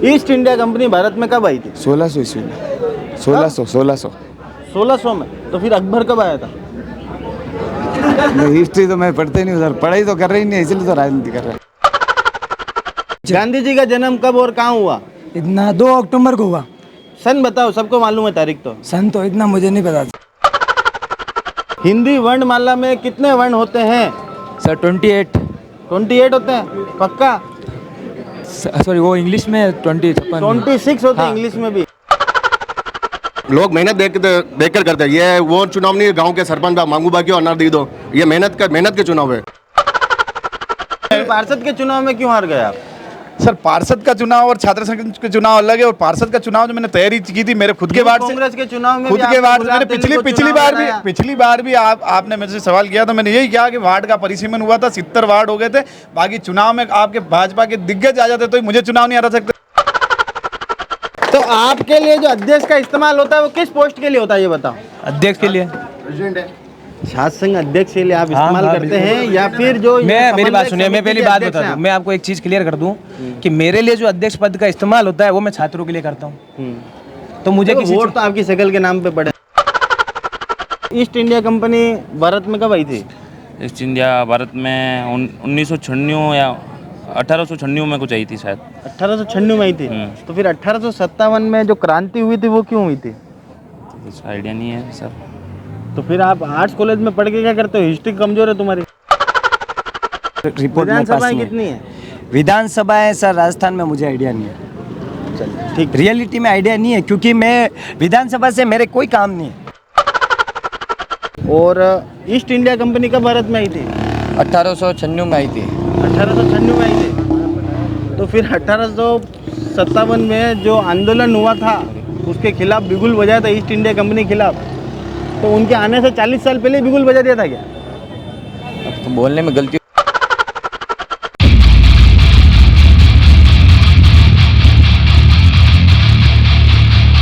East India Company Bharat में कब आई थी? 1600 ईस्वी में। 1600 में। तो फिर अकबर कब आया था? हिस्ट्री तो मैं पढ़ते ही नहीं सर, पढ़ाई तो कर रही नहीं, इसलिए तो राजनीति कर रहा है। गांधी जी का जन्म कब और कहाँ हुआ? इतना 2 अक्टूबर को हुआ। सन बताओ, सबको मालूम है तारीख तो। सन तो इतना मुझे नहीं पता। हिंदी वर्णमाला में कितने वर्ण होते हैं? सर 28 होते हैं पक्का? सॉरी, वो इंग्लिश में 26 होते हैं इंग्लिश में भी। लोग मेहनत देख कर करते हैं। ये वो चुनाव नहीं, गांव के सरपंच मांगू बाकी और दे दो। ये मेहनत के चुनाव है। पार्षद के चुनाव में क्यों हार गए आप? सर, पार्षद का चुनाव और छात्र संघ के चुनाव अलग है। और पार्षद का चुनाव जो मैंने तैयारी की थी मेरे खुद के वार्ड से, कांग्रेस के चुनाव में खुद के वार्ड से मैंने पिछली बार भी आपने मेरे से सवाल किया तो मैंने यही कहा कि वार्ड का परिसीमन हुआ था, 70 वार्ड हो गए थे। बाकी चुनाव में आपके भाजपा के दिग्गज आ जाते तो मुझे चुनाव नहीं हरा सकते। तो आपके लिए जो अध्यक्ष का इस्तेमाल होता है वो किस पोस्ट के लिए होता है ये बताओ? अध्यक्ष के लिए, छात्र संघ अध्यक्ष के लिए आप इस्तेमाल करते हैं या फिर जो मेरी बात सुनिए, मैं पहली बात बता दूं, मैं आपको एक चीज क्लियर कर दूं कि मेरे लिए जो अध्यक्ष पद का इस्तेमाल होता है वो मैं छात्रों के लिए करता हूं। तो मुझे किसी वोट तो आपकी शक्ल के नाम पे पड़े। ईस्ट इंडिया कंपनी भारत में कब आई थी? ईस्ट इंडिया भारत में 1996 या 1896 में कुछ आई थी शायद। 1896 में आई थी। तो फिर 1857 में जो क्रांति हुई थी वो क्यों हुई थी? कुछ आइडिया नहीं है सर। तो फिर आप आर्ट्स कॉलेज में पढ़ के क्या करते हो? हिस्ट्री कमजोर है तुम्हारी। विधानसभाएं कितनी है? विधानसभाएं सर राजस्थान में मुझे आइडिया नहीं है। चलिए ठीक, रियलिटी में आइडिया नहीं है क्योंकि मैं विधानसभा से मेरे कोई काम नहीं है। और ईस्ट इंडिया कंपनी कब भारत में आई थी? 1896 में आई थी। 1896 में आई थी। तो फिर 1857 में जो आंदोलन हुआ था उसके खिलाफ बिगुल बजाया था ईस्ट इंडिया कंपनी के खिलाफ। तो उनके आने से 40 साल पहले बिगुल बजा दिया था क्या? अब तो बोलने में गलती।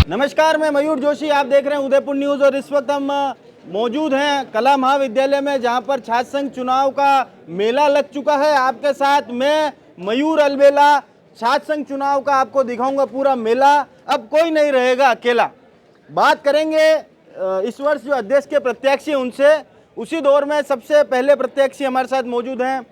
नमस्कार, मैं मयूर जोशी, आप देख रहे हैं उदयपुर न्यूज़। और इस वक्त हम मौजूद हैं कला महाविद्यालय में जहां पर छात्र संघ चुनाव का मेला लग चुका है। आपके साथ मैं मयूर अलबेला छात्र संघ चुनाव का आपको दिखाऊंगा पूरा मेला। अब कोई नहीं रहेगा अकेला। बात करेंगे इस वर्ष जो अध्यक्ष के प्रत्याशी उनसे। उसी दौर में सबसे पहले प्रत्याशी हमारे साथ मौजूद हैं,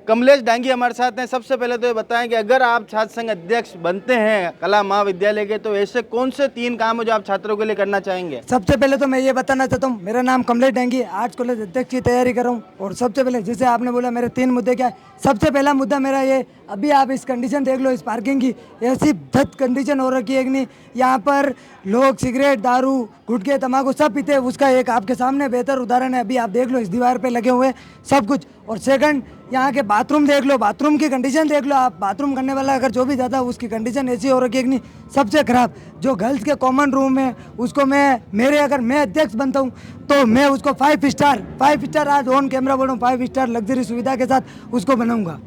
कमलेश डांगी हमारे साथ हैं। सबसे पहले तो ये बताएं कि अगर आप छात्र संघ अध्यक्ष बनते हैं कला महाविद्यालय के तो ऐसे कौन से 3 काम है जो आप छात्रों के लिए करना चाहेंगे? सबसे पहले तो मैं ये बताना चाहता हूँ, मेरा नाम कमलेश डांगी, आर्ट्स कॉलेज अध्यक्ष की तैयारी कर रहा हूँ। और सबसे पहले जैसे आपने बोला मेरे 3 मुद्दे क्या है, सबसे पहला मुद्दा मेरा ये, अभी आप इस कंडीशन देख लो इस पार्किंग की, ऐसी धत कंडीशन हो रखी है कि नहीं, यहाँ पर लोग सिगरेट, दारू, गुटखे, तम्बाकू सब पीते हैं। उसका एक आपके सामने बेहतर उदाहरण है, अभी आप देख लो इस दीवार पे लगे हुए सब कुछ। और सेकंड, यहाँ के बाथरूम देख लो, बाथरूम की कंडीशन देख लो आप। बाथरूम करने वाला अगर जो भी जाता है उसकी कंडीशन ऐसी हो रखी है कि नहीं, सबसे खराब। जो गर्ल्स के कॉमन रूम है उसको अगर मैं अध्यक्ष बनता हूँ तो मैं उसको 5 स्टार आज ऑन कैमरा बोलूँ, 5 स्टार लग्जरी सुविधा के साथ उसको बनाऊंगा।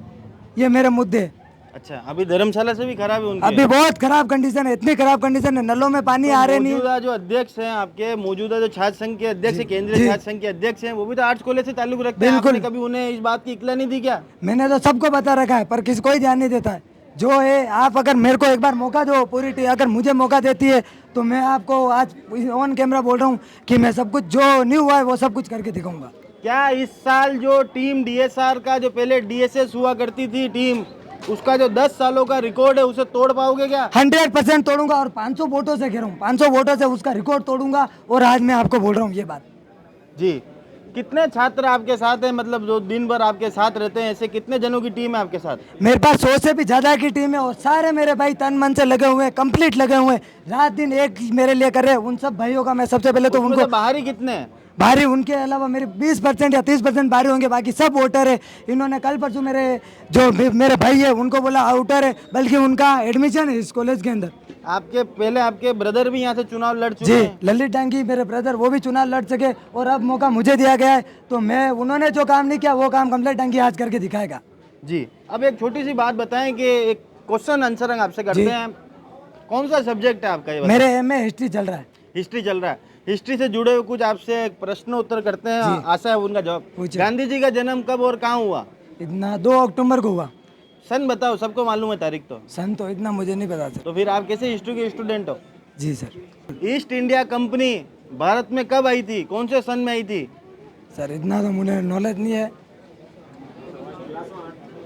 ये मेरे मुद्दे। अच्छा, अभी धर्मशाला से भी खराब है उनकी? अभी बहुत खराब कंडीशन है, इतनी खराब कंडीशन है, नलों में पानी आ रहे नहीं। मौजूदा जो अध्यक्ष हैं आपके, मौजूदा जो छात्र संघ के अध्यक्ष है, केंद्रीय छात्र संघ के अध्यक्ष हैं, वो भी तो आर्ट्स कॉलेज से ताल्लुक रखते हैं। आपने कभी उन्हें इस बात की इत्तला नहीं दी क्या? मैंने तो सबको बता रखा है पर किसी कोई ध्यान नहीं देता है। जो है, आप अगर मेरे को एक बार मौका दो, पूरी टीम अगर मुझे मौका देती है तो मैं आपको आज ऑन कैमरा बोल रहा हूँ कि मैं सब कुछ जो नहीं हुआ है वो सब कुछ करके दिखाऊंगा। क्या इस साल जो टीम DSR का, जो पहले DSS हुआ करती थी टीम, उसका जो 10 सालों का रिकॉर्ड है उसे तोड़ पाओगे क्या? 100% तोड़ूंगा। और 500 वोटों से कह रहा हूँ, 500 वोटों से उसका रिकॉर्ड तोड़ूंगा। और आज मैं आपको बोल रहा हूँ ये बात। जी, कितने छात्र आपके साथ हैं? मतलब जो दिन भर आपके साथ रहते हैं, ऐसे कितने जनों की टीम है आपके साथ? मेरे पास 100 से भी ज्यादा की टीम है और सारे मेरे भाई तन मन से लगे हुए हैं, कंप्लीट लगे हुए हैं, रात दिन एक मेरे लिए कर रहे हैं। उन सब भाइयों का मैं सबसे पहले तो उनको, बाहरी कितने हैं? बाहरी उनके अलावा मेरे 20% या 30% बाहरी होंगे, बाकी सब वोटर है। इन्होंने कल परसों मेरे भाई है उनको बोला आउटर है, बल्कि उनका एडमिशन है इस कॉलेज के अंदर। आपके ब्रदर भी यहाँ से चुनाव लड़ चुके हैं? जी, ललित डांगी मेरे ब्रदर, वो भी चुनाव लड़ सके और अब मौका मुझे दिया गया है तो उन्होंने जो काम नहीं किया वो काम कमलेश डांगी आज करके दिखाएगा। जी, अब एक छोटी सी बात बताएं कि एक क्वेश्चन आंसर आपसे करते हैं। कौन सा सब्जेक्ट है आपका? ये मेरे MA हिस्ट्री चल रहा है। हिस्ट्री चल रहा है। हिस्ट्री से जुड़े हुए कुछ आपसे प्रश्न उत्तर करते हैं, आशा है उनका जवाब। गांधी जी का जन्म कब और कहाँ हुआ? इतना 2 अक्टूबर को हुआ। सन बताओ, सबको मालूम है तारीख तो। सन तो इतना मुझे नहीं पता सर। तो फिर आप कैसे हिस्ट्री के स्टूडेंट हो? जी sir. East India Company Bharat में कब आई थी, कौन से सन में आई थी? सर इतना तो मुझे नॉलेज नहीं है।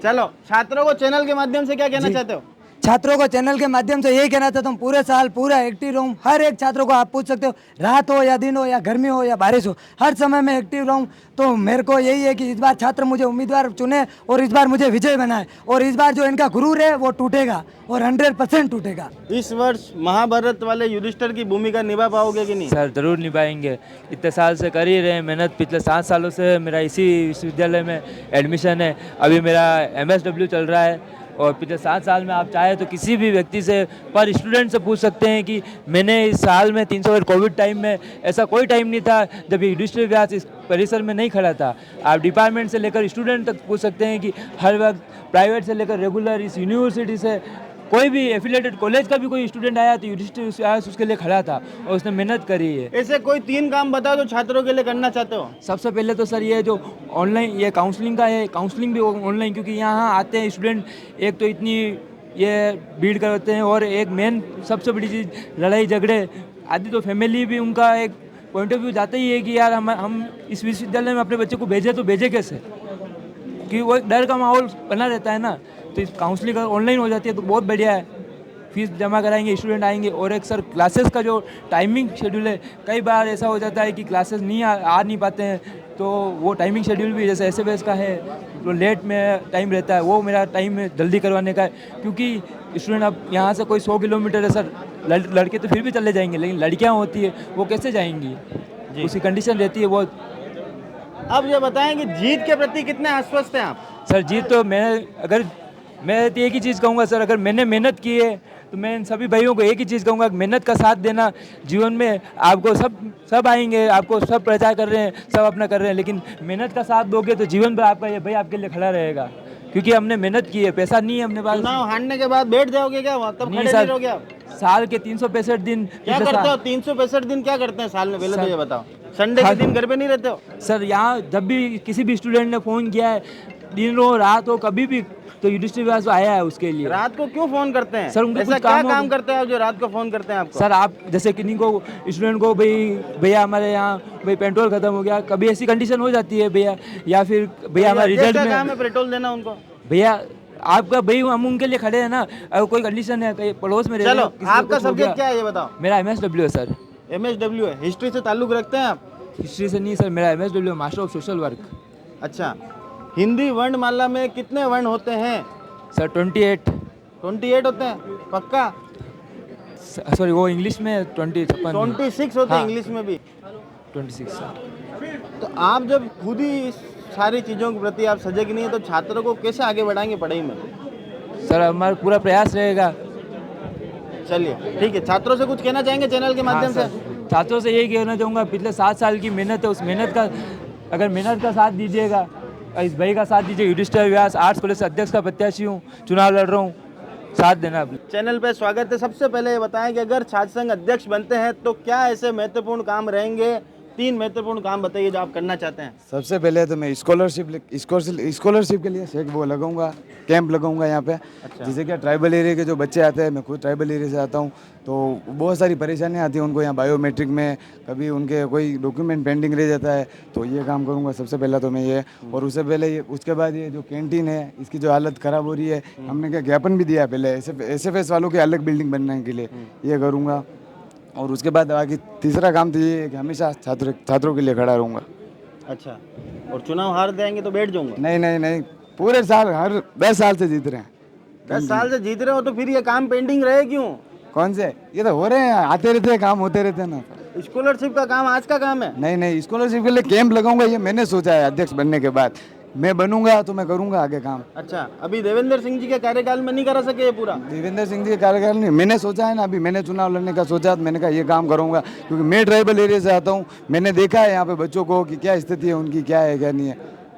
चलो, छात्रों को चैनल के माध्यम से क्या कहना चाहते हो? छात्रों को चैनल के माध्यम से यही कहना चाहता हूँ, पूरे साल पूरा एक्टिव रहूँ। हर एक छात्रों को आप पूछ सकते हो, रात हो या दिन हो या गर्मी हो या बारिश हो, हर समय में एक्टिव रहूँ। तो मेरे को यही है कि इस बार छात्र मुझे उम्मीदवार चुने और इस बार मुझे विजय बनाए, और इस बार जो इनका गुरूर है वो टूटेगा और 100% टूटेगा। इस वर्ष महाभारत वाले युधिष्ठिर की भूमिका निभा पाओगे कि नहीं? सर ज़रूर निभाएंगे। इतने साल से कर ही रहे हैं मेहनत, पिछले 7 सालों से मेरा इसी विश्वविद्यालय में एडमिशन है। अभी मेरा MSW चल रहा है और पिछले 7 साल में आप चाहे तो किसी भी व्यक्ति से, पर स्टूडेंट से पूछ सकते हैं कि मैंने इस साल में 300 कोविड टाइम में ऐसा कोई टाइम नहीं था जब ये युधिष्ठिर व्यास इस परिसर में नहीं खड़ा था। आप डिपार्टमेंट से लेकर स्टूडेंट तक पूछ सकते हैं कि हर वक्त प्राइवेट से लेकर रेगुलर इस यूनिवर्सिटी से कोई भी एफिलेटेड कॉलेज का भी कोई स्टूडेंट आया तो युधिष्ठिर व्यास उसके लिए खड़ा था और उसने मेहनत करी है। ऐसे कोई 3 काम बताओ जो छात्रों के लिए करना चाहते हो। सबसे पहले तो सर ये जो ऑनलाइन ये काउंसलिंग का है, काउंसलिंग भी ऑनलाइन, क्योंकि यहाँ आते हैं स्टूडेंट, एक तो इतनी ये भीड़ करते हैं और एक मेन सबसे बड़ी चीज़ लड़ाई झगड़े आदि, तो फैमिली भी उनका एक पॉइंट ऑफ व्यू जाता ही है कि यार हम इस विश्वविद्यालय में अपने बच्चे को भेजें तो भेजें कैसे, कि वो एक डर का माहौल बना रहता है ना। तो इस काउंसलिंग ऑनलाइन हो जाती है तो बहुत बढ़िया है। फीस जमा कराएंगे, स्टूडेंट आएंगे। और एक सर क्लासेस का जो टाइमिंग शेड्यूल है, कई बार ऐसा हो जाता है कि क्लासेस नहीं आ नहीं पाते हैं, तो वो टाइमिंग शेड्यूल भी जैसे SFS का है तो लेट में टाइम रहता है, वो मेरा टाइम में जल्दी करवाने का है। क्योंकि स्टूडेंट अब यहाँ से कोई 100 किलोमीटर है सर, लड़के तो फिर भी चले जाएंगे, लेकिन लड़कियाँ होती है वो कैसे जाएंगी, उसकी कंडीशन रहती है वो। अब ये बताएं कि जीत के प्रति कितने आश्वस्त हैं आप? सर जीत तो मैं तो एक ही चीज़ कहूँगा सर, अगर मैंने मेहनत की है तो मैं इन सभी भाइयों को एक ही चीज़ कहूँगा, मेहनत का साथ देना। जीवन में आपको सब आएंगे, आपको सब प्रचार कर रहे हैं, सब अपना कर रहे हैं, लेकिन मेहनत का साथ दोगे तो जीवन भर आपका ये भाई आपके लिए खड़ा रहेगा, क्योंकि हमने मेहनत की है। पैसा नहीं है अपने पास। चुनाव हारने के बाद बैठ जाओगे क्या वहाँ, तब नहीं खड़े सर, नहीं रहोगे आप? साल के 365 दिन क्या करते हो? 365 दिन क्या करते हैं साल में, पहले तो ये बताओ। संडे के दिन घर पे नहीं रहते हो? सर यहाँ जब भी किसी भी स्टूडेंट ने फ़ोन किया है, दिन हो रात हो कभी भी, तो युधिष्ठिर व्यास आया है उसके लिए। रात को क्यों फोन करते हैं सर? उनको ऐसा कुछ क्या काम काम करते हैं आप जो रात को फोन करते हैं आपको? सर आप जैसे किन्हीं को स्टूडेंट को भैया हमारे यहाँ पेट्रोल खत्म हो गया, कभी ऐसी कंडीशन हो जाती है भैया, या फिर भैया हमारे रिजल्ट क्या में काम है पेट्रोल देना उनको? भैया आपका भाई हम उनके लिए खड़े हैं ना। अगर कोई कंडीशन है, कहीं पड़ोस में चलो, आपका सब्जेक्ट क्या है ये बताओ? मेरा MSW है सर। MSW है। हिस्ट्री से ताल्लुक रखते हैं आप? हिस्ट्री से नहीं सर, मेरा MSW master of social work. अच्छा, हिंदी वर्णमाला में कितने वर्ण होते हैं? सर 28 होते हैं पक्का? सॉरी वो इंग्लिश में 26 होते हैं इंग्लिश में भी। 26 सर। तो आप जब खुद ही इस सारी चीज़ों के प्रति आप सजग नहीं है तो छात्रों को कैसे आगे बढ़ाएंगे पढ़ाई में? सर हमारा पूरा प्रयास रहेगा। चलिए ठीक है, छात्रों से कुछ कहना चाहेंगे चैनल के माध्यम से? छात्रों से यही कहना चाहूँगा, पिछले 7 साल की मेहनत है, उस मेहनत का अगर मेहनत का साथ दीजिएगा, इस भाई का साथ दीजिए। युधिष्ठिर व्यास आर्ट्स कॉलेज से अध्यक्ष का प्रत्याशी हूँ, चुनाव लड़ रहा हूँ, साथ देना आप। चैनल पे स्वागत है। सबसे पहले ये बताएं कि अगर छात्र संघ अध्यक्ष बनते हैं तो क्या ऐसे महत्वपूर्ण काम रहेंगे? 3 महत्वपूर्ण काम बताइए जो आप करना चाहते हैं। सबसे पहले तो मैं स्कॉलरशिप के लिए वो लगाऊंगा, कैंप लगाऊंगा यहाँ पे। जैसे क्या ट्राइबल एरिया के जो बच्चे आते हैं, मैं खुद ट्राइबल एरिया से आता हूँ, तो बहुत सारी परेशानियाँ आती हैं उनको यहाँ बायोमेट्रिक में, कभी उनके कोई डॉक्यूमेंट पेंडिंग रह जाता है, तो ये काम करूँगा सबसे पहला तो मैं ये। और उससे पहले उसके बाद ये जो कैंटीन है इसकी जो हालत ख़राब हो रही है, हमने क्या ज्ञापन भी दिया पहले SFS वालों के अलग बिल्डिंग बनने के लिए, ये करूँगा। और उसके बाद आगे तीसरा काम तो ये है कि हमेशा छात्रों के लिए खड़ा रहूँगा। अच्छा, और चुनाव हार जाएंगे तो बैठ जाऊंगा? नहीं, पूरे साल हर 10 साल से जीत रहे हैं। 10 साल से जीत रहे हो तो फिर ये काम पेंडिंग रहे क्यों? कौन से? ये तो हो रहे हैं, आते रहते हैं, काम होते रहते हैं ना। स्कॉलरशिप का काम आज का काम है? नहीं, स्कॉलरशिप के लिए कैंप लगाऊंगा, ये मैंने सोचा है अध्यक्ष बनने के बाद। मैं बनूंगा तो मैं करूंगा आगे काम। अच्छा, अभी देवेंद्र सिंह जी के कार्यकाल में नहीं करा सके ये पूरा? देवेंद्र सिंह जी के कार्यकाल नहीं, मैंने सोचा है ना, अभी मैंने चुनाव लड़ने का सोचा, तो मैंने कहा ये काम करूंगा, क्योंकि मैं ट्राइबल एरिया से आता हूँ, मैंने देखा है यहाँ पे बच्चों को कि क्या स्थिति है उनकी, क्या है क्या नहीं है।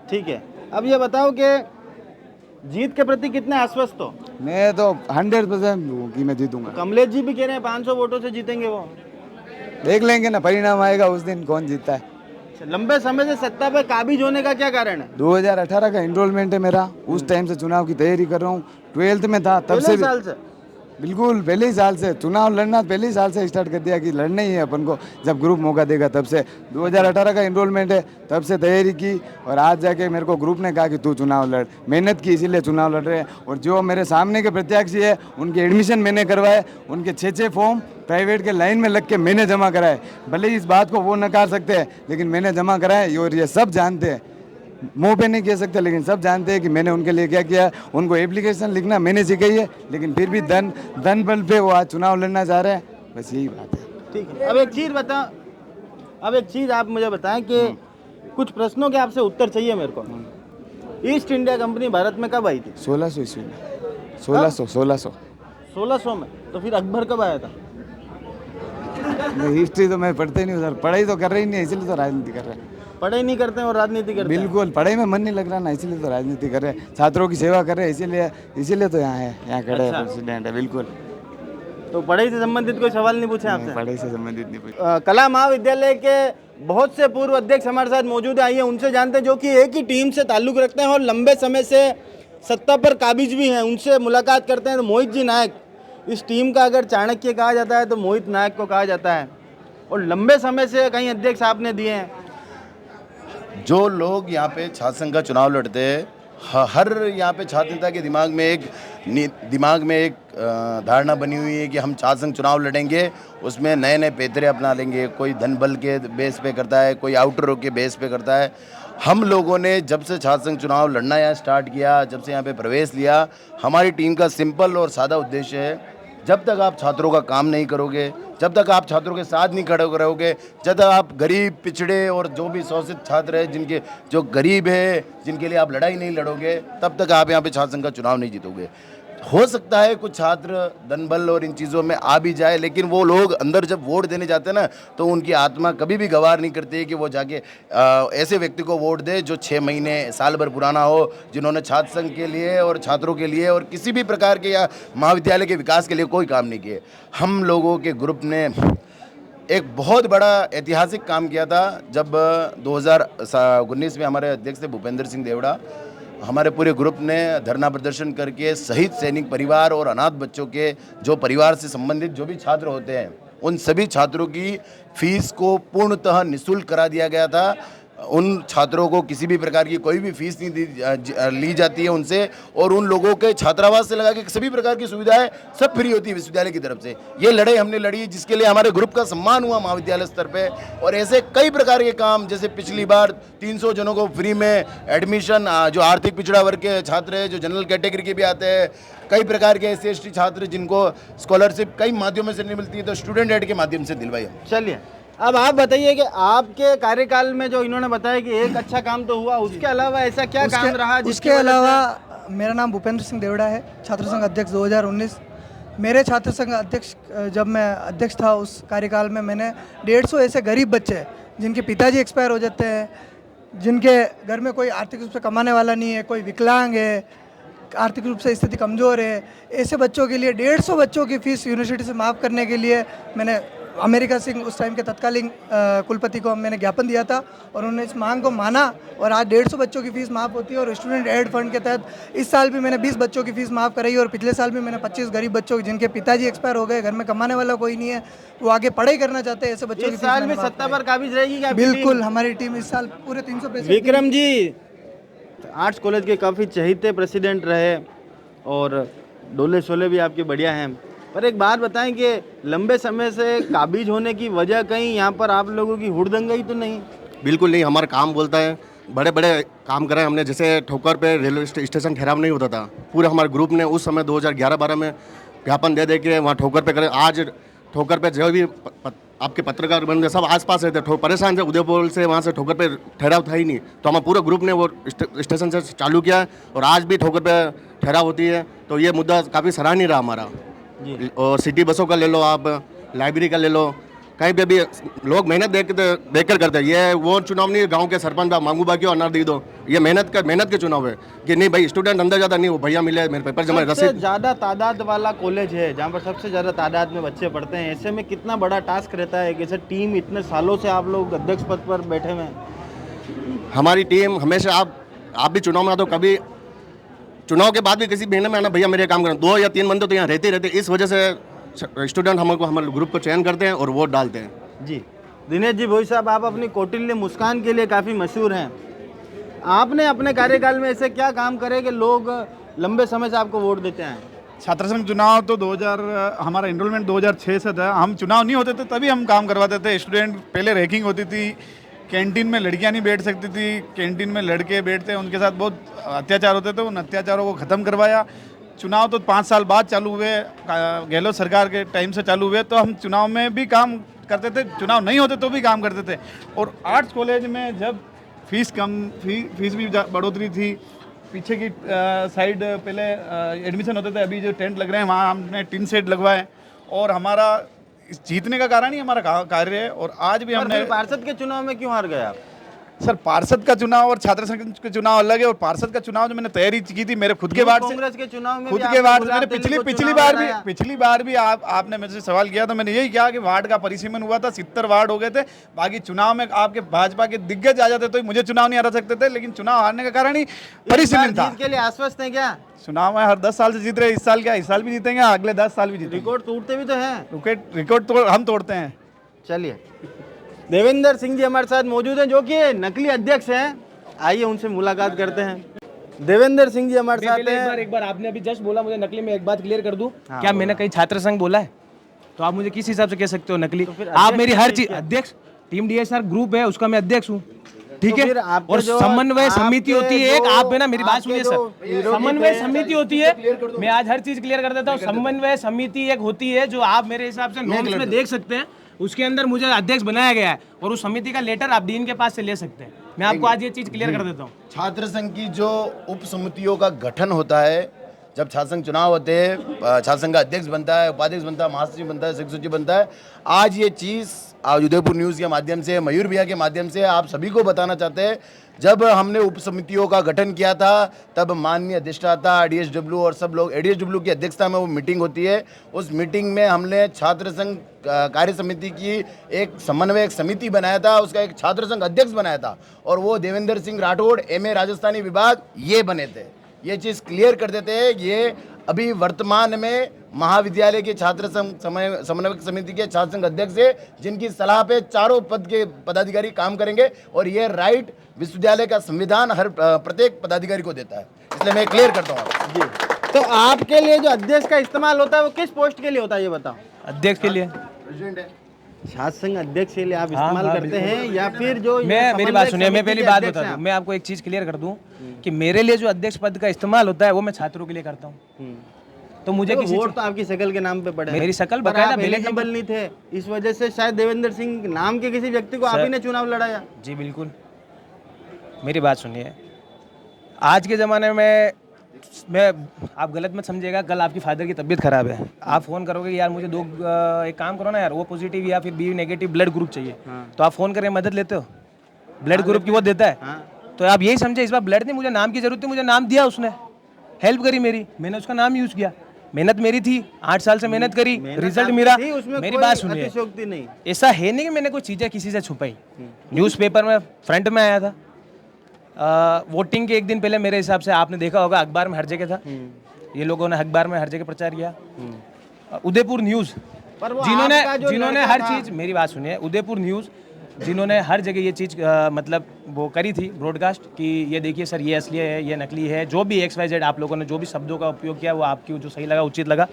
ठीक है, अब ये बताओ कि जीत के प्रति कितने आश्वस्त हो? मैं तो 100% हूँ कि मैं जीतूंगा। कमलेश जी भी कह रहे हैं 500 वोटों से जीतेंगे वो। देख लेंगे ना, परिणाम आएगा उस दिन कौन जीतता है। अच्छा, लंबे समय से सत्ता पे काबिज होने का क्या कारण है? 2018 का इनरोलमेंट है मेरा, उस टाइम से चुनाव की तैयारी कर रहा हूँ। 12th में था तब से पहले भी- साल से बिल्कुल पहले ही साल से चुनाव लड़ना, पहले ही साल से स्टार्ट कर दिया कि लड़ना ही है अपन को, जब ग्रुप मौका देगा तब से। 2018 का इनरोलमेंट है, तब से तैयारी की और आज जाके मेरे को ग्रुप ने कहा कि तू चुनाव लड़। मेहनत की इसीलिए चुनाव लड़ रहे हैं। और जो मेरे सामने के प्रत्याशी है उनके एडमिशन मैंने करवाए, उनके 6 फॉर्म प्राइवेट के लाइन में लग के मैंने जमा कराए। भले ही इस बात को वो नकार सकते हैं, लेकिन मैंने जमा कराए और ये सब जानते हैं। मुंह पे नहीं कह सकते, लेकिन सब जानते हैं कि मैंने उनके लिए क्या किया। उनको एप्लीकेशन लिखना मैंने सिखाई है, लेकिन फिर भी धन बल पे वो आज चुनाव लड़ना चाह रहे हैं। बस यही बात है। ठीक है। अब एक चीज़ आप मुझे बताएं कि कुछ प्रश्नों के आपसे उत्तर चाहिए मेरे को। ईस्ट इंडिया कंपनी भारत में कब आई थी? 1600 ईस्वी में, 1600 1600 में। तो फिर अकबर कब आया था? हिस्ट्री तो मैं पढ़ते ही नहीं सर, पढ़ाई तो कर रही नहीं, इसलिए तो राजनीति कर रहे हैं। पढ़ाई नहीं करते हैं और राजनीति करते हैं। बिल्कुल, पढ़ाई में मन नहीं लग रहा ना, इसीलिए तो राजनीति कर रहे हैं, छात्रों की सेवा कर रहे हैं, इसीलिए तो यहाँ है, यहाँ खड़े हैं, प्रेसिडेंट है। बिल्कुल, तो पढ़ाई से संबंधित कोई सवाल नहीं पूछे आपसे? पढ़ाई से संबंधित नहीं पूछा। कला महाविद्यालय के बहुत से पूर्व अध्यक्ष हमारे साथ मौजूद है, आइए उनसे जानते हैं, जो कि एक ही टीम से ताल्लुक रखते हैं और लंबे समय से सत्ता पर काबिज भी हैं। उनसे मुलाकात करते हैं। तो मोहित जी नायक, इस टीम का अगर चाणक्य कहा जाता है तो मोहित नायक को कहा जाता है, और लंबे समय से कई अध्यक्ष आपने दिए हैं। जो लोग यहाँ पे छात्र संघ का चुनाव लड़ते हैं, हर यहाँ पे छात्र नेता के दिमाग में एक धारणा बनी हुई है कि हम छात्र संघ चुनाव लड़ेंगे, उसमें नए नए पैतरे अपना लेंगे। कोई धन बल के बेस पे करता है, कोई आउटरों के बेस पे करता है। हम लोगों ने जब से छात्र संघ चुनाव लड़ना यहाँ स्टार्ट किया, जब से यहाँ पे प्रवेश लिया, हमारी टीम का सिंपल और सादा उद्देश्य है, जब तक आप छात्रों का काम नहीं करोगे, जब तक आप छात्रों के साथ नहीं खड़े रहोगे, जब तक आप गरीब, पिछड़े और जो भी शोषित छात्र हैं, जिनके जो गरीब है, जिनके लिए आप लड़ाई नहीं लड़ोगे, तब तक आप यहाँ पे छात्र संघ का चुनाव नहीं जीतोगे। हो सकता है कुछ छात्र धन बल और इन चीज़ों में आ भी जाए, लेकिन वो लोग अंदर जब वोट देने जाते हैं ना, तो उनकी आत्मा कभी भी गवार नहीं करती है कि वो जाके ऐसे व्यक्ति को वोट दे जो 6 महीने, साल भर पुराना हो, जिन्होंने छात्र संघ के लिए और छात्रों के लिए और किसी भी प्रकार के या महाविद्यालय के विकास के लिए कोई काम नहीं किए। हम लोगों के ग्रुप ने एक बहुत बड़ा ऐतिहासिक काम किया था जब 2019 में हमारे अध्यक्ष थे भूपेंद्र सिंह देवड़ा। हमारे पूरे ग्रुप ने धरना प्रदर्शन करके शहीद सैनिक परिवार और अनाथ बच्चों के जो परिवार से संबंधित जो भी छात्र होते हैं, उन सभी छात्रों की फीस को पूर्णतः निःशुल्क करा दिया गया था। उन छात्रों को किसी भी प्रकार की कोई भी फीस नहीं ली जाती है उनसे, और उन लोगों के छात्रावास से लगा के सभी प्रकार की सुविधाएं सब फ्री होती है विश्वविद्यालय की तरफ से। ये लड़ाई हमने लड़ी, जिसके लिए हमारे ग्रुप का सम्मान हुआ महाविद्यालय स्तर पे। और ऐसे कई प्रकार के काम, जैसे पिछली बार 300 जनों को फ्री में एडमिशन, जो आर्थिक पिछड़ा वर्ग के छात्र हैं, जो जनरल कैटेगरी के भी आते हैं, कई प्रकार के SC/ST छात्र जिनको स्कॉलरशिप कई माध्यमों से नहीं मिलती है, तो स्टूडेंट एड के माध्यम से दिलवाई। चलिए, अब आप बताइए कि आपके कार्यकाल में जो इन्होंने बताया कि एक अच्छा काम तो हुआ, उसके अलावा ऐसा क्या काम रहा? उसके अलावा मेरा नाम भूपेंद्र सिंह देवड़ा है, छात्र संघ अध्यक्ष 2019। मेरे छात्र संघ अध्यक्ष जब मैं अध्यक्ष था उस कार्यकाल में मैंने 150 ऐसे गरीब बच्चे जिनके पिताजी एक्सपायर हो जाते हैं, जिनके घर में कोई आर्थिक रूप से कमाने वाला नहीं है, कोई विकलांग है, आर्थिक रूप से स्थिति कमज़ोर है, ऐसे बच्चों के लिए 150 बच्चों की फ़ीस यूनिवर्सिटी से माफ़ करने के लिए मैंने अमेरिका सिंह उस टाइम के तत्कालीन कुलपति को मैंने ज्ञापन दिया था, और उन्होंने इस मांग को माना, और आज 150 बच्चों की फ़ीस माफ़ होती है। और स्टूडेंट एड फंड के तहत इस साल भी मैंने 20 बच्चों की फ़ीस माफ़ कराई, और पिछले साल भी मैंने 25 गरीब बच्चों जिनके पिताजी एक्सपायर हो गए, घर में कमाने वाला कोई नहीं है, वो आगे पढ़ाई करना चाहते हैं, ऐसे बच्चों की इस साल में सत्ता पर काबिज रहेगी क्या आपकी टीम? बिल्कुल, हमारी टीम इस साल पूरे 300 विक्रम जी आर्ट्स कॉलेज के काफ़ी चहेते प्रेसिडेंट रहे और डोले शोले भी आपके बढ़िया हैं, पर एक बात बताएं कि लंबे समय से काबिज होने की वजह कहीं यहाँ पर आप लोगों की हुड़दंगई तो नहीं? बिल्कुल नहीं, हमारा काम बोलता है। बड़े बड़े काम करे हमने, जैसे ठोकर पे रेलवे स्टेशन ठहराव नहीं होता था, पूरे हमारे ग्रुप ने उस समय 2011-12 में ज्ञापन दे के वहाँ ठोकर पे करे। आज ठोकर पे जो भी आपके पत्रकार बंधु सब आसपास रहते परेशान थे, उदयपुर से वहाँ से ठोकर पे ठहराव था ही नहीं, तो हमारा पूरा ग्रुप ने वो स्टेशन से चालू किया और आज भी ठोकर पे ठहराव होती है। तो ये मुद्दा काफ़ी सराहनीय रहा हमारा। और सिटी बसों का ले लो, आप लाइब्रेरी का ले लो, कहीं पे भी लोग मेहनत देख कर करते हैं। ये वो चुनाव नहीं गांव के सरपंच मांगू बाकी और अनार दे दो, ये मेहनत के चुनाव है कि नहीं भाई स्टूडेंट अंदर ज़्यादा नहीं, वो भैया मिले मेरे पेपर जमा सबसे रसीद। ज़्यादा तादाद वाला कॉलेज है जहाँ पर सबसे ज़्यादा तादाद में बच्चे पढ़ते हैं, ऐसे में कितना बड़ा टास्क रहता है कि सर टीम इतने सालों से आप लोग अध्यक्ष पद पर बैठे हुए हैं। हमारी टीम हमेशा, आप भी चुनाव में आते हो, कभी चुनाव के बाद भी किसी महीने में आना भैया मेरे काम करना, 2 या 3 बंदे तो यहाँ रहते, इस वजह से स्टूडेंट हमारे ग्रुप को चयन करते हैं और वोट डालते हैं। जी दिनेश जी भोई साहब, आप अपनी कौटिल्य मुस्कान के लिए काफ़ी मशहूर हैं। आपने अपने कार्यकाल में ऐसे क्या काम करे कि लोग लंबे समय से आपको वोट देते हैं? छात्र संघ चुनाव तो 2000 हमारा एनरोलमेंट 2006 से था। हम चुनाव नहीं होते थे तभी हम काम करवाते थे। स्टूडेंट पहले रैंकिंग होती थी, कैंटीन में लड़कियां नहीं बैठ सकती थी, कैंटीन में लड़के बैठते, उनके साथ बहुत अत्याचार होते थे। उन अत्याचारों को ख़त्म करवाया। चुनाव तो 5 साल बाद चालू हुए, गहलोत सरकार के टाइम से चालू हुए, तो हम चुनाव में भी काम करते थे, चुनाव नहीं होते तो भी काम करते थे। और आर्ट्स कॉलेज में जब फीस भी बढ़ोतरी थी, पीछे की साइड पहले एडमिशन होते थे, अभी जो टेंट लग रहे हैं वहाँ हमने टिन सेट लगवाए। और हमारा जीतने का कारण ही हमारा कार्य है। और आज भी हमने पार्षद के चुनाव में क्यों हार गए आप? सर पार्षद का चुनाव और छात्र संघ के चुनाव अलग है। और पार्षद का चुनाव जो मैंने तैयारी की थी मेरे खुद के वार्ड से, कांग्रेस के चुनाव में खुद भी के आपने वार्ड से गुलाब मैंने तेली को पिछली बार भी आपने मेरे से सवाल किया तो मैंने यही कहा कि वार्ड का परिसीमन हुआ था, 70 वार्ड हो गए थे। बाकी चुनाव में आपके भाजपा के दिग्गज आ जाते तो मुझे चुनाव नहीं हरा सकते थे, लेकिन चुनाव हारने का कारण ही परिसीमन था। जीत के लिए आश्वस्त हैं क्या? चुनाव में हर 10 साल से जीत रहे, इस साल क्या, इस साल भी जीतेंगे, अगले 10 साल भी जीतेंगे। रिकॉर्ड टूटते भी तो हैं। रिकॉर्ड तो हम तोड़ते हैं। चलिए, देवेंद्र सिंह जी हमारे साथ मौजूद हैं जो कि नकली अध्यक्ष हैं। आइए उनसे मुलाकात करते हैं। देवेंद्र सिंह जी हमारे साथ हैं। एक बार आपने अभी जस्ट बोला मुझे नकली, में एक बात क्लियर कर दूं, क्या मैंने कहीं छात्र संघ बोला है? तो आप मुझे किस हिसाब से कह सकते हो नकली? आप मेरी हर चीज अध्यक्ष, टीम डीएसआर ग्रुप है उसका मैं अध्यक्ष हूँ, ठीक है। और समन्वय समिति होती है एक, आप है ना मेरी बात सुनिए सर, समन्वय समिति होती है, मैं आज हर चीज क्लियर कर देता हूँ। समन्वय समिति एक होती है जो आप मेरे हिसाब से नोट्स में देख सकते हैं, उसके अंदर मुझे अध्यक्ष बनाया गया है और उस समिति का लेटर आप डीन के पास से ले सकते हैं। मैं आपको आज ये चीज क्लियर कर देता हूँ। छात्र संघ की जो उप समितियों का गठन होता है, जब छात्र संघ चुनाव होते हैं, छात्र संघ का अध्यक्ष बनता है, उपाध्यक्ष बनता है, महासचिव बनता है, सचिव बनता है। आज ये चीज़ उदयपुर न्यूज़ के माध्यम से, मयूर भैया के माध्यम से आप सभी को बताना चाहते हैं। जब हमने उप समितियों का गठन किया था तब माननीय अधिष्ठाता डीएसडब्ल्यू और सब लोग, एडीएसडब्ल्यू की अध्यक्षता में वो मीटिंग होती है। उस मीटिंग में हमने छात्र संघ कार्य समिति की एक समन्वयक समिति बनाया था, उसका एक छात्र संघ अध्यक्ष बनाया था और वो देवेंद्र सिंह राठौड़ MA राजस्थानी विभाग ये बने थे। ये चीज़ क्लियर कर देते हैं। ये अभी वर्तमान में महाविद्यालय के छात्र समन्वयक समिति के छात्र संघ अध्यक्ष है, जिनकी सलाह पे चारों पद के पदाधिकारी काम करेंगे और ये राइट विश्वविद्यालय का संविधान हर प्रत्येक पदाधिकारी को देता है। इसलिए मैं क्लियर करता हूँ जी। तो आपके लिए जो अध्यक्ष का इस्तेमाल होता है वो किस पोस्ट के लिए होता है ये बताओ? अध्यक्ष के लिए, छात्र संघ अध्यक्ष के लिए आप इस्तेमाल करते हैं या फिर जो मैं मेरी बात सुनिए, मैं पहली बात बता दूं, मैं आपको एक चीज क्लियर कर दूं कि मेरे लिए जो अध्यक्ष पद का इस्तेमाल होता है वो मैं छात्रों के लिए करता हूं। तो मुझे किसी वोट तो आपकी शक्ल के नाम पे पड़े हैं। मेरी शक्ल पर बकायदा आप बैलेट एलिजिबल नहीं थे, इस वजह से शायद देवेंद्र सिंह नाम के किसी व्यक्ति को आप ही ने चुनाव लड़ाया। जी बिल्कुल, मेरी बात सुनिए। आज के ज़माने में मैं, आप गलत मत समझिएगा, कल आपकी फादर की तबीयत खराब है, आप फ़ोन करोगे यार मुझे एक काम करो ना यार, वो पॉजिटिव या फिर बी नेगेटिव ब्लड ग्रुप चाहिए, तो आप फ़ोन करके मदद लेते हो? ब्लड ग्रुप की वो देता है। तो आप यही समझे, इस बार ब्लड नहीं, मुझे नाम की ज़रूरत थी, मुझे नाम दिया उसने, हेल्प करी मेरी, मैंने उसका नाम यूज़ किया। मेहनत मेरी थी, 8 साल से मेहनत करी, रिजल्ट मेरा। मेरी बात सुनिए, ऐसा है नहीं कि मैंने कोई चीज़ें किसी से छुपाई। न्यूज़पेपर में फ्रंट में आया था, वोटिंग के एक दिन पहले मेरे हिसाब से आपने देखा होगा अखबार में हर जगह था, ये लोगों ने अखबार में हर जगह प्रचार किया। उदयपुर न्यूज़ जिन्होंने हर चीज़, मेरी बात सुनिए, उदयपुर न्यूज़ जिन्होंने हर जगह ये चीज़ मतलब वो करी थी ब्रॉडकास्ट कि ये देखिए सर ये असली है, ये नकली है, जो भी XYZ आप लोगों ने जो भी शब्दों का उपयोग किया वो आपकी जो सही लगा, उचित लगा।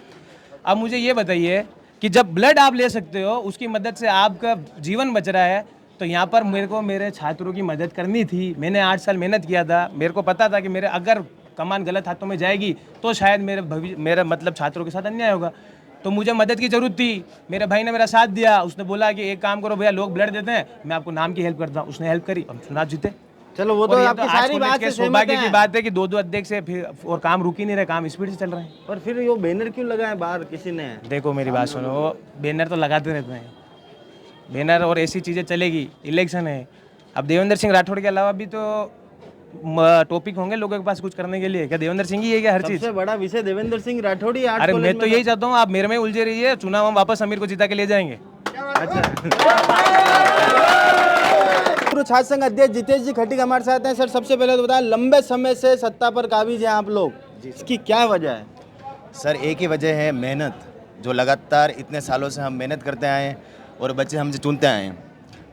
अब मुझे ये बताइए कि जब ब्लड आप ले सकते हो, उसकी मदद से आपका जीवन बच रहा है, तो यहाँ पर मेरे को मेरे छात्रों की मदद करनी थी। मैंने 8 साल मेहनत किया था, मेरे को पता था कि मेरे अगर कमान गलत हाथों में जाएगी तो शायद मेरा मतलब छात्रों के साथ अन्याय होगा, तो मुझे मदद की ज़रूरत थी। मेरे भाई ने मेरा साथ दिया, उसने बोला कि एक काम करो भैया, लोग ब्लड देते हैं, मैं आपको नाम की हेल्प करता हूँ, उसने हेल्प करी, हम चुनाव जीते। चलो वो तो आपकी सारी बात से सौभाग्य की बात है कि 2 अध्यक्ष है, फिर और काम रुक ही नहीं रहे, काम स्पीड से चल रहे हैं। और फिर वो बैनर क्यों लगाए बाहर किसी ने? देखो मेरी बात सुनो, वो बैनर तो लगाते रहते हैं, बैनर और ऐसी चीज़ें चलेगी। इलेक्शन है, अब देवेंद्र सिंह राठौड़ के अलावा भी तो टॉपिक होंगे लोगों के पास कुछ करने के लिए। क्या देवेंद्र सिंह ही है क्या हर चीज़? सबसे बड़ा विषय देवेंद्र सिंह राठौड़ ही आर्ट्स अरे कॉलेज मैं तो में यही चाहता हूँ आप मेरे में उलझे रहिए, चुनाव हम वापस अमीर को जिता के ले जाएंगे। पूर्व छात्र संघ अध्यक्ष जितेश जी खटीक हमारे साथ हैं। सर, सबसे पहले तो बताएं, लंबे समय से सत्ता पर काबिज हैं आप लोग, इसकी क्या वजह है? सर एक ही वजह है, मेहनत। जो लगातार इतने सालों से हम मेहनत करते आए हैं और बच्चे हमसे चुनते आए हैं।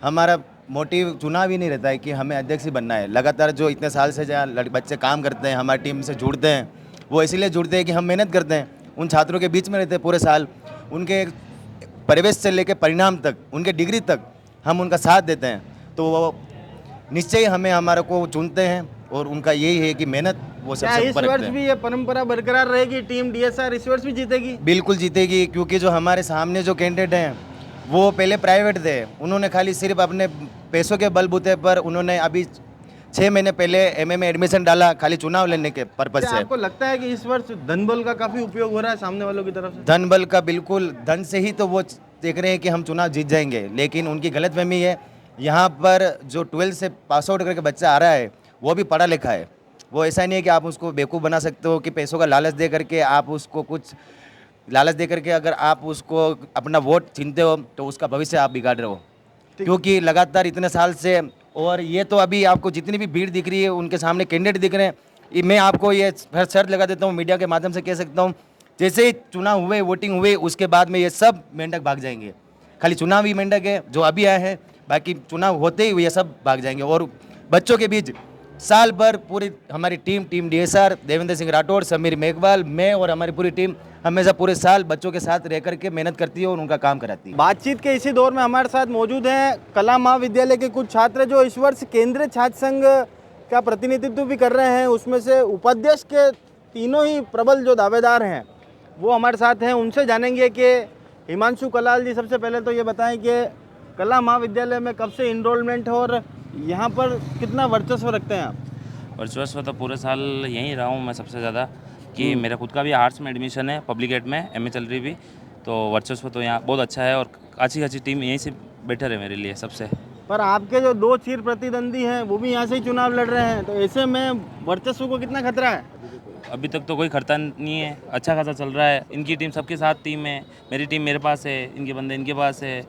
हमारा मोटिव चुनाव ही नहीं रहता है कि हमें अध्यक्ष ही बनना है। लगातार जो इतने साल से जहाँ बच्चे काम करते हैं, हमारी टीम से जुड़ते हैं, वो इसीलिए जुड़ते हैं कि हम मेहनत करते हैं, उन छात्रों के बीच में रहते हैं पूरे साल, उनके परिवेश से लेकर परिणाम तक, उनके डिग्री तक हम उनका साथ देते हैं। तो वो निश्चय ही हमें हमारे को चुनते हैं और उनका यही है कि मेहनत वो क्या सबसे इस ऊपर वर्ष रखते हैं। भी ये परंपरा बरकरार रहेगी? टीम डीएसआर इस वर्ष भी जीतेगी? बिल्कुल जीतेगी, क्योंकि जो हमारे सामने जो कैंडिडेट हैं वो पहले प्राइवेट थे। उन्होंने खाली सिर्फ अपने पैसों के बलबूते पर उन्होंने अभी 6 महीने पहले एमए में एडमिशन डाला, खाली चुनाव लेने के पर्पज क्या से। आपको लगता है कि इस वर्ष धन बल का काफी उपयोग हो रहा है सामने वालों की तरफ से? धन बल का बिल्कुल, धन से ही तो वो देख रहे हैं कि हम चुनाव जीत जाएंगे, लेकिन उनकी गलतफहमी है। यहाँ पर जो 12 से पास आउट करके बच्चा आ रहा है वो भी पढ़ा लिखा है। वो ऐसा नहीं है कि आप उसको बेवकूफ़ बना सकते हो कि पैसों का लालच दे करके आप उसको कुछ लालच दे करके अगर आप उसको अपना वोट छीनते हो तो उसका भविष्य आप बिगाड़ रहे हो। क्योंकि लगातार इतने साल से, और ये तो अभी आपको जितनी भी भीड़ दिख रही है, उनके सामने कैंडिडेट दिख रहे हैं, मैं आपको ये शर्त लगा देता हूँ, मीडिया के माध्यम से कह सकता हूँ, जैसे ही चुनाव हुए, वोटिंग हुए, उसके बाद में ये सब मेंढक भाग जाएंगे। खाली चुनाव ही मेंढक है जो अभी आए हैं, बाकी चुनाव होते ही ये सब भाग जाएंगे। और बच्चों के बीच साल भर पूरी हमारी टीम डीएसआर, देवेंद्र सिंह राठौड़, समीर मेघवाल, मैं और हमारी पूरी टीम हमेशा पूरे साल बच्चों के साथ रह करके मेहनत करती है और उनका काम कराती है। बातचीत के इसी दौर में हमारे साथ मौजूद हैं कला महाविद्यालय के कुछ छात्र जो इस वर्ष केंद्रीय छात्र संघ का प्रतिनिधित्व भी कर रहे हैं। उसमें से उपाध्यक्ष के तीनों ही प्रबल जो दावेदार हैं वो हमारे साथ हैं। उनसे जानेंगे कि हिमांशु कलाल जी, सबसे पहले तो ये बताएं कि कला महाविद्यालय में कब से इनरोलमेंट है और यहाँ पर कितना वर्चस्व रखते हैं आप? वर्चस्व तो पूरे साल यहीं रहा हूँ मैं सबसे ज़्यादा, कि मेरा खुद का भी आर्ट्स में एडमिशन है, पब्लिक एड में एमए चल रही भी, तो वर्चस्व तो यहाँ बहुत अच्छा है और अच्छी अच्छी टीम यहीं से बेटर है मेरे लिए सबसे। पर आपके जो 2 चीर प्रतिद्वंदी हैं वो भी यहाँ से ही चुनाव लड़ रहे हैं, तो ऐसे में वर्चस्व को कितना खतरा है? अभी तक तो कोई खतरा नहीं है, अच्छा खासा चल रहा है। इनकी टीम सबके साथ टीम है, मेरी टीम मेरे पास है, इनके बंदे इनके पास है,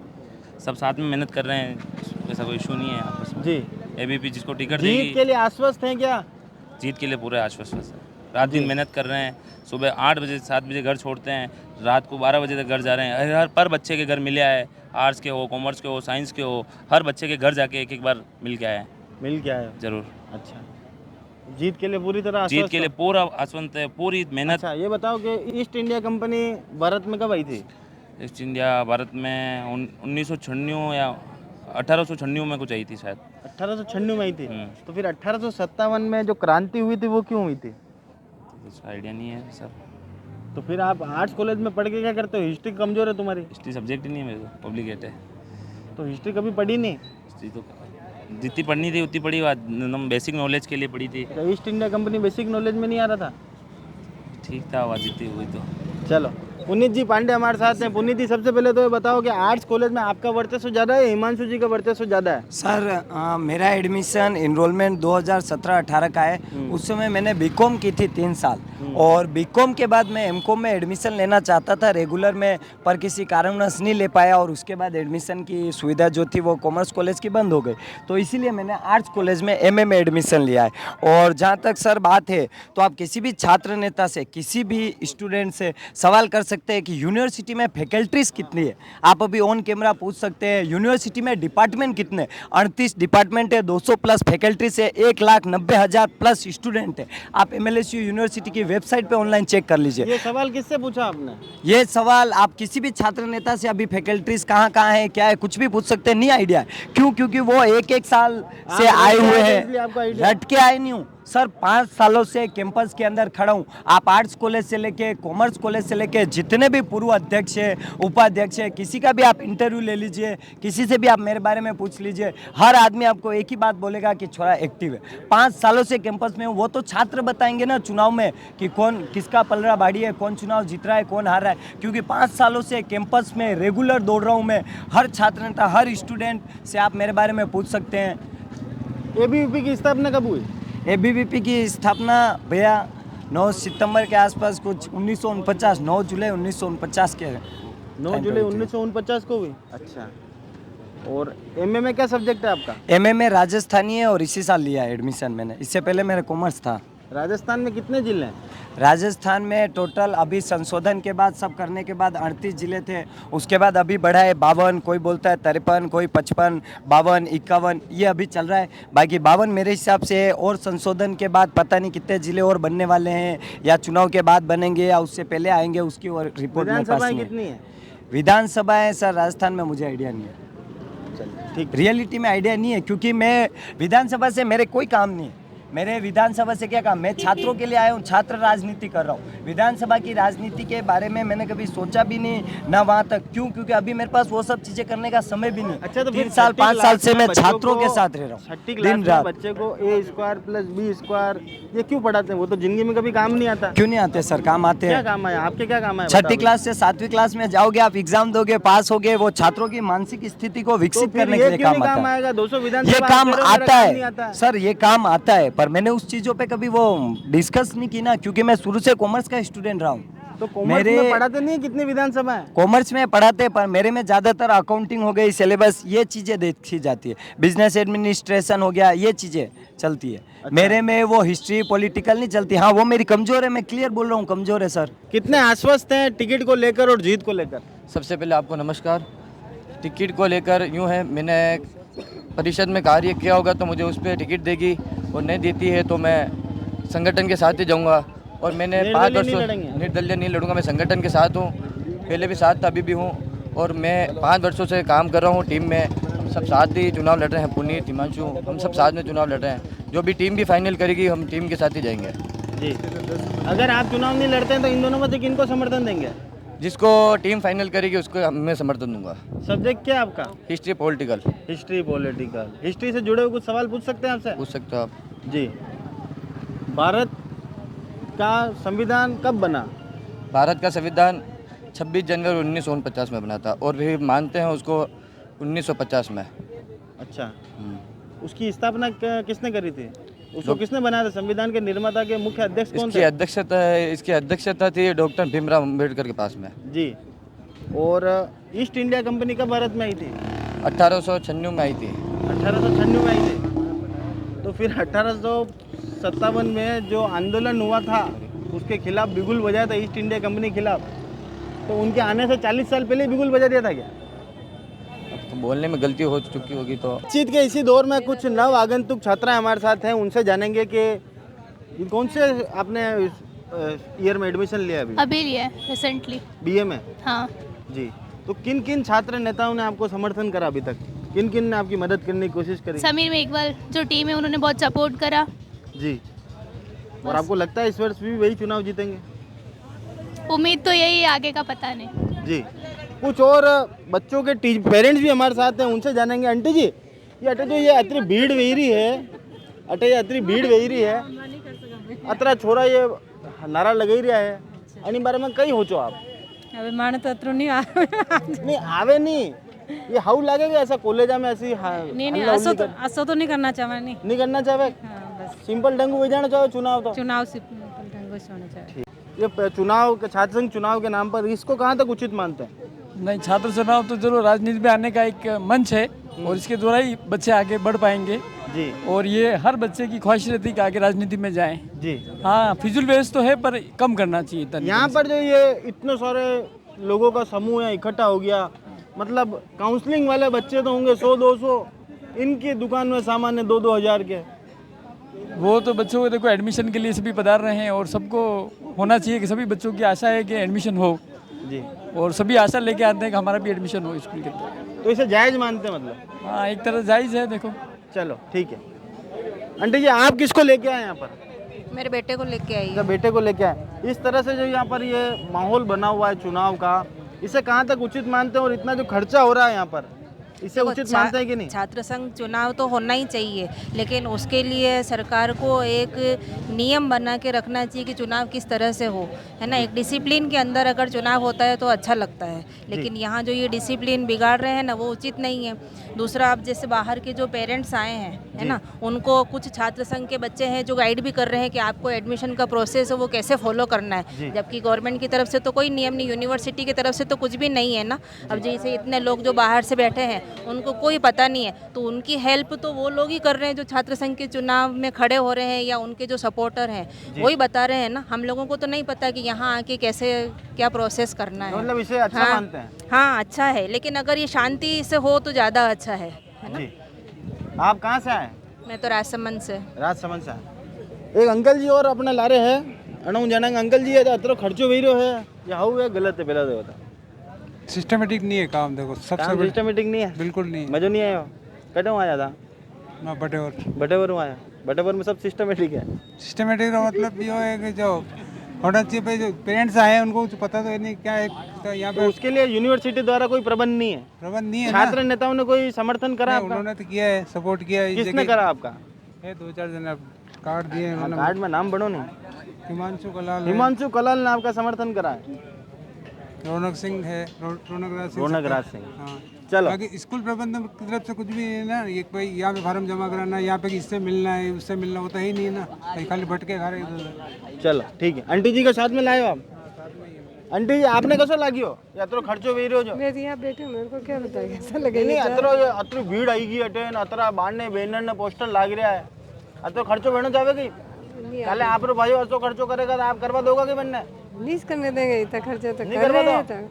सब साथ में मेहनत कर रहे हैं, ऐसा कोई इशू नहीं है आपस में। जी, एबीपी जिसको टिकट जीत देगी, के लिए आश्वस्त हैं क्या? जीत के लिए पूरे आश्वस्त है। रात दिन मेहनत कर रहे हैं, सुबह 8 बजे 7 बजे घर छोड़ते हैं, रात को 12 बजे तक घर जा रहे हैं। हर पर बच्चे के घर मिले आए, आर्ट्स के हो, कॉमर्स के हो, साइंस के हो, हर बच्चे के घर जाके एक बार मिल के आए। मिल के आए? जरूर। अच्छा, जीत के लिए पूरी तरह जीत के लिए पूरा आश्वस्त है, पूरी मेहनत। अच्छा, ये बताओ कि ईस्ट इंडिया कंपनी भारत में कब आई थी? ईस्ट इंडिया भारत में 1996 या 1896 में कुछ आई थी शायद। 1896 में आई थी। तो फिर 1857 में जो क्रांति हुई थी वो क्यों हुई थी? उसका आइडिया नहीं है सर। तो फिर आप आर्ट्स कॉलेज में पढ़ के क्या करते हो? हिस्ट्री कमजोर है तुम्हारी? हिस्ट्री सब्जेक्ट ही नहीं है मेरे को, पब्लिक एड है। तो हिस्ट्री कभी पढ़ी नहीं? हिस्ट्री तो जितनी पढ़नी थी उतनी पढ़ी, एकदम बेसिक नॉलेज के लिए पढ़ी थी। तो east India company basic knowledge में नहीं आ रहा था? ठीक था, आवाज़ जितनी हुई तो। चलो, पुनीत जी पांडे हमारे साथ हैं। पुनीत जी, सबसे पहले तो ये बताओ कि आर्ट्स कॉलेज में आपका वर्चस्व ज़्यादा है, हिमांशु जी का वर्चस्व ज़्यादा है? सर मेरा एडमिशन इनरोलमेंट 2017-18 का है। उस समय मैंने बीकॉम की थी 3 साल, और बीकॉम के बाद मैं एमकॉम में एडमिशन लेना चाहता था रेगुलर में, पर किसी कारणवश नहीं ले पाया, और उसके बाद एडमिशन की सुविधा जो थी वो कॉमर्स कॉलेज की बंद हो गई, तो इसीलिए मैंने आर्ट्स कॉलेज में एमए में एडमिशन लिया है। और जहाँ तक सर बात है, तो आप किसी भी छात्र नेता से, किसी भी स्टूडेंट से सवाल कर सकते हैं कि यूनिवर्सिटी में फैकल्टीज कितनी है। आप अभी ऑन कैमरा पूछ सकते हैं यूनिवर्सिटी में डिपार्टमेंट कितने, 38 डिपार्टमेंट है, 200 प्लस फैकल्टीज है, 1,90,000 प्लस स्टूडेंट है। आप एमएलएसयू यूनिवर्सिटी की वेबसाइट पे ऑनलाइन चेक कर लीजिए। ये सवाल किससे पूछा आपने? ये सवाल आप किसी भी छात्र नेता से अभी फैकल्टीज कहाँ कहाँ है, क्या है, कुछ भी पूछ सकते हैं, नहीं आइडिया है। क्यों? क्योंकि वो एक साल से आए हुए हैं, रट के आए नहीं हूँ, सर 5 सालों से कैंपस के अंदर खड़ा हूँ। आप आर्ट्स कॉलेज से लेके कॉमर्स कॉलेज से लेके जितने भी पूर्व अध्यक्ष है, उपाध्यक्ष है, किसी का भी आप इंटरव्यू ले लीजिए, किसी से भी आप मेरे बारे में पूछ लीजिए, हर आदमी आपको एक ही बात बोलेगा कि छोरा एक्टिव है। 5 सालों से कैंपस में हूँ। वो तो छात्र बताएंगे ना चुनाव में कि कौन किसका पलड़ा भारी है, कौन चुनाव जीत रहा है, कौन हार रहा है, क्योंकि 5 सालों से कैंपस में रेगुलर दौड़ रहा हूँ मैं। हर छात्र नेता, हर स्टूडेंट से आप मेरे बारे में पूछ सकते हैं। एबीवीपी की स्थापना कब हुई? एबीवीपी की स्थापना भैया 9 सितंबर के आसपास कुछ 1949, 9 जुलाई 1949 के 9 जुलाई 1949 को हुई। अच्छा, और एमए में क्या सब्जेक्ट है आपका? एमए में राजस्थानी है और इसी साल लिया है एडमिशन मैंने। इससे पहले मेरा कॉमर्स था। राजस्थान में कितने जिले हैं? राजस्थान में टोटल अभी संशोधन के बाद सब करने के बाद 38 जिले थे। उसके बाद अभी बढ़ा है 52, कोई बोलता है 53, कोई 55, 52, 51, ये अभी चल रहा है। बाकी 52 मेरे हिसाब से है, और संशोधन के बाद पता नहीं कितने जिले और बनने वाले हैं, या चुनाव के बाद बनेंगे या उससे पहले आएंगे, उसकी और रिपोर्ट मेरे पास विधानसभाएं नहीं है। कितनी है? विधानसभाएं सर राजस्थान में मुझे आइडिया नहीं है। ठीक। रियलिटी में आइडिया नहीं है, क्योंकि मैं विधानसभा से मेरे कोई काम नहीं है। मेरे विधानसभा से क्या काम? मैं छात्रों के लिए आया हूँ, छात्र राजनीति कर रहा हूँ। विधानसभा की राजनीति के बारे में मैंने कभी सोचा भी नहीं, ना वहाँ तक। क्यों? क्योंकि अभी मेरे पास वो सब चीज़ें करने का समय भी नहीं। अच्छा, तो 3 साल 5 साल से मैं छात्रों के साथ रह रहा हूँ, 6ठी दिन क्लास में रात। बच्चे को a² + b² ये क्यों पढ़ाते हैं? वो तो जिंदगी में कभी काम नहीं आता। क्यों नहीं आते सर? काम आते क्या हैं। काम है आपके? क्या काम है? 6ठी क्लास से 7वीं क्लास में जाओगे आप, एग्जाम दोगे, पास होगे, वो छात्रों की मानसिक स्थिति को विकसित करने के लिए काम आता है। आएगा 200 ये विधानसभा काम आता नहीं है सर, ये काम आता है, पर मैंने उस चीज़ों पे कभी वो डिस्कस नहीं की ना, क्योंकि मैं शुरू से कॉमर्स का स्टूडेंट रहा हूँ। तो कॉमर्स में पढ़ाते नहीं है? कितनी विधानसभा है? कॉमर्स में पढ़ाते, पर मेरे में ज़्यादातर अकाउंटिंग हो गई, सिलेबस, ये चीज़ें देखी जाती है। बिजनेस एडमिनिस्ट्रेशन हो गया, ये चीज़ें चलती है। अच्छा। मेरे में वो हिस्ट्री पॉलिटिकल नहीं चलती। हाँ, वो मेरी कमजोर है, मैं क्लियर बोल रहा हूँ, कमजोर है सर। कितने आश्वस्त हैं टिकट को लेकर और जीत को लेकर? सबसे पहले आपको नमस्कार। टिकट को लेकर यूँ है, मैंने परिषद में कार्य किया होगा तो मुझे उस पर टिकट देगी, और नहीं देती है तो मैं संगठन के साथ ही जाऊंगा। और मैंने 5 वर्षों निर्दलीय नहीं लड़ूंगा, मैं संगठन के साथ हूँ, पहले भी साथ था, अभी भी हूँ, और मैं 5 वर्षों से काम कर रहा हूँ टीम में। हम सब साथ ही चुनाव लड़ रहे हैं, पुनीत, हिमांशु, हम सब साथ में चुनाव लड़ रहे हैं। जो भी टीम भी फाइनल करेगी हम टीम के साथ ही जाएंगे। जी, अगर आप चुनाव नहीं लड़ते हैं तो इन दोनों में से किनको समर्थन देंगे? जिसको टीम फाइनल करेगी उसको मैं समर्थन दूंगा। सब्जेक्ट क्या है आपका? History political. History political. History से जुड़े हुए कुछ सवाल पूछ सकते हैं आपसे? पूछ सकते हो आप। जी, भारत का संविधान कब बना? भारत का संविधान 26 जनवरी 1949 में बना था, और भी मानते हैं उसको 1950 में। अच्छा, उसकी स्थापना किसने करी थी? उसको किसने बनाया था? संविधान के निर्माता के मुख्य अध्यक्ष कौन थे? इसकी अध्यक्षता थी डॉक्टर भीमराव अम्बेडकर के पास में। जी, और ईस्ट इंडिया कंपनी कब भारत में आई थी? 1896 में आई थी। 1896 में आई थी। तो फिर 1857 में जो आंदोलन हुआ था उसके खिलाफ बिगुल बजाया था ईस्ट इंडिया कंपनी के खिलाफ, तो उनके आने से 40 साल पहले बिगुल बजा दिया था क्या? अब तो बोलने में गलती हो चुकी होगी तो। बातचीत के इसी दौर में कुछ नव आगंतुक छात्राएं हमारे साथ हैं, उनसे जानेंगे कि कौन से आपने ईयर में एडमिशन लिया? अभी लिया है रिसेंटली, बीए में। हाँ जी, तो किन किन छात्र नेताओं ने आपको समर्थन करा अभी तक? किन किन ने आपकी मदद करने की कोशिश करी? समीर मेघवाल जो टीम है उन्होंने बहुत सपोर्ट करा। जी, और आपको लगता है इस वर्ष भी वही चुनाव जीतेंगे? उम्मीद तो यही है, आगे का पता नहीं। जी, कुछ और बच्चों के पेरेंट्स भी हमारे साथ हैं, उनसे जानेंगे। आंटी जी, ये अटे जो ये अतरी भीड़ वही रही है, अटे ये अतरी भीड़ वही रही है, अतरा छोरा ये नारा लगा रहा है, अनी बारे में कई हो चो आप? अबे माने तो अतरू नहीं नहीं आवे नहीं, ये हाउ लगेगा ऐसा कॉलेज में ऐसी? नहीं असो तो नहीं करना चाहे, नहीं करना चाहे। सिंपल ढंग हो जाना चाहे चुनाव, तो चुनाव सिंपल ढंग से होना चाहिए। ये चुनाव के छात्र संघ चुनाव के नाम पर इसको कहाँ तक उचित मानते हैं? नहीं, छात्र चुनाव तो चलो राजनीति में आने का एक मंच है, और इसके द्वारा ही बच्चे आगे बढ़ पाएंगे। जी, और ये हर बच्चे की ख्वाहिश रहती है कि आगे राजनीति में जाएं। जी, हाँ, फिजूल बहस तो है पर कम करना चाहिए। यहाँ पर जो ये इतने सारे लोगों का समूह है इकट्ठा हो गया, मतलब काउंसलिंग वाले बच्चे तो होंगे 100-200, इनकी दुकान में सामान है 2-2 हज़ार के। वो तो बच्चों को देखो एडमिशन के लिए सभी पधार रहे हैं, और सबको होना चाहिए कि सभी बच्चों की आशा है कि एडमिशन हो। जी, और सभी आशा लेके आते हैं कि हमारा भी एडमिशन हो स्कूल के अंदर। तो इसे जायज़ मानते हैं मतलब? हाँ, एक तरह जायज़ है। देखो, चलो ठीक है। आंटी जी आप किसको लेके आए यहाँ पर? मेरे बेटे को लेके आई अच्छा, बेटे को लेके आए। इस तरह से जो यहाँ पर ये माहौल बना हुआ है चुनाव का, इसे कहाँ तक उचित मानते हैं और इतना जो खर्चा हो रहा है यहाँ पर, इसे उचित मानते हैं कि नहीं? छात्र संघ चुनाव तो होना ही चाहिए, लेकिन उसके लिए सरकार को एक नियम बना के रखना चाहिए कि चुनाव किस तरह से हो, है ना। एक डिसिप्लिन के अंदर अगर चुनाव होता है तो अच्छा लगता है, लेकिन यहाँ जो ये डिसिप्लिन बिगाड़ रहे हैं ना, वो उचित नहीं है। दूसरा, अब जैसे बाहर के जो पेरेंट्स आए हैं, है ना, उनको कुछ छात्र संघ के बच्चे हैं जो गाइड भी कर रहे हैं कि आपको एडमिशन का प्रोसेस है वो कैसे फॉलो करना है, जबकि गवर्नमेंट की तरफ से तो कोई नियम नहीं, यूनिवर्सिटी की तरफ से तो कुछ भी नहीं है ना। अब जैसे इतने लोग जो बाहर से बैठे हैं उनको कोई पता नहीं है, तो उनकी हेल्प तो वो लोग ही कर रहे हैं जो छात्र संघ के चुनाव में खड़े हो रहे हैं, या उनके जो सपोर्टर हैं वही बता रहे हैं ना। हम लोगों को तो नहीं पता कि यहाँ आके कैसे क्या प्रोसेस करना है। मतलब इसे अच्छा हाँ, मानते हैं? हाँ अच्छा है, लेकिन अगर ये शांति से हो तो ज़्यादा अच्छा है ना। आप कहाँ से आए? मैं तो राजसमंद से। राजसमंद से आए। एक अंकल जी और अपने लारे है अणु जनंग अंकल जी, अतरो खर्चो वही है या हाउ है गलत है? पहला तो बता। सिस्टमेटिक नहीं है काम, देखो सबसे सिस्टमेटिक नहीं है, बिल्कुल नहीं। मजो नहीं आया? कटे आया था? मैं बटेवर आया। बटेवर में सब सिस्टमेटिक है। सिस्टमेटिक का मतलब ये है कि जो होना चाहिए भाई, जो पेरेंट्स आए हैं उनको कुछ पता तो नहीं क्या है तो यहाँ पे। तो उसके लिए यूनिवर्सिटी द्वारा कोई प्रबंध नहीं है? प्रबंध नहीं है। छात्र नेताओं ने कोई समर्थन करा आपका? उन्होंने तो किया है, सपोर्ट किया है। किसने करा आपका? है 2-4 जन कार्ड दिए उन्होंने। कार्ड में नाम बढ़ो नहीं। हिमांशु कलाल हिमांशु कलाल ने आपका समर्थन करा है। रौनक सिंह है, रौनक राज सिंह। हाँ। चलो, बाकी स्कूल प्रबंधन की तरफ से कुछ भी नहीं है ना, ये कोई यहाँ पे फार्म जमा कराना, यहाँ पे इससे मिलना है उससे मिलना होता ही नहीं है ना, खाली भटके खा रहे। चलो ठीक है। आंटी जी के साथ में लाए हो आप? आंटी जी आपने कैसा लगी हो? यात्रो खर्चो वेरी हो जो? मैं यहाँ बैठे हूँ, मेरे को क्या बताइए कैसा नहीं नहीं, अतरो भीड़ आएगी अटेन, अतरा बाढ़ने बैनर ने पोस्टर लाग रहा है, अतरो खर्चो बहनो जावे कि पहले आप रो भाई असो खर्चो करेगा तो आप करवा दोगे कि बनने? नहीं करने देंगे, इतना खर्चा तो नहीं कर रहे करवा हैं।